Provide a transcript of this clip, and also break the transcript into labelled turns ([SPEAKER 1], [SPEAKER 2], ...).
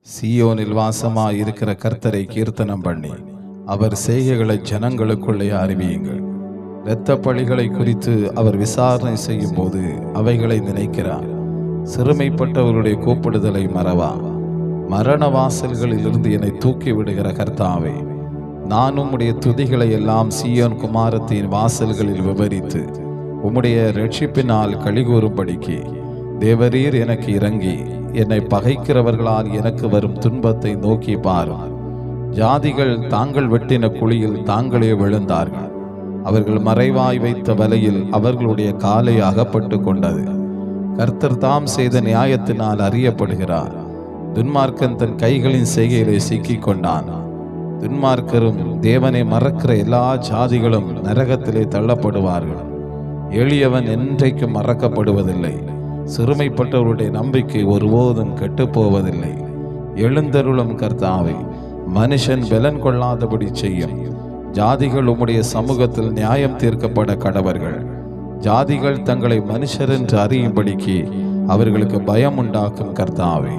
[SPEAKER 1] சீயோனில் வாசமாயிருக்கிற கர்த்தரை கீர்த்தனம் பண்ணி அவர் செய்கைகளை ஜனங்களுக்குள்ளே அறிவியுங்கள். இரத்த பழிகளை குறித்து அவர் விசாரணை செய்யும் போது அவைகளை நினைக்கிறார். சிறுமைப்பட்டவர்களுடைய கூப்பிடுதலை மறவா. மரண வாசல்களிலிருந்து என்னை தூக்கி விடுகிற கர்த்தாவே, நான் உம்முடைய துதிகளை எல்லாம் சீயோன் குமாரத்தின் வாசல்களில் விவரித்து உம்முடைய இரட்சிப்பினால் களிகூறும்படிக்கு தேவரீர் எனக்கு இறங்கி என்னை பகைக்கிறவர்களால் எனக்கு வரும் துன்பத்தை நோக்கி பாரும். ஜாதிகள் தாங்கள் வெட்டின குழியில் தாங்களே விழுந்தார்கள். அவர்கள் மறைவாய் வைத்த வலையில் அவர்களுடைய காலை அகப்பட்டு கொண்டது. கர்த்தர் தாம் செய்த நியாயத்தினால் அறியப்படுகிறார். துன்மார்க்கன் தன் கைகளின் செய்கையிலே சிக்கிக் கொண்டான். துன்மார்க்கரும் தேவனை மறக்கிற எல்லா ஜாதிகளும் நரகத்திலே தள்ளப்படுவார்கள். எளியவன் என்றைக்கும் மறக்கப்படுவதில்லை. சிறுமைப்பட்டவருடைய நம்பிக்கை ஒருபோதும் கெட்டுப்போவதில்லை. எழுந்தருளும் கர்த்தாவை, மனுஷன் பலன் கொள்ளாதபடி செய்யும். ஜாதிகள் உம்முடைய சமூகத்தில் நியாயம் தீர்க்கப்பட கடவர்கள். ஜாதிகள் தங்களை மனுஷர் என்று அறியும்படிக்கு அவர்களுக்கு பயம் உண்டாக்கும் கர்த்தாவே.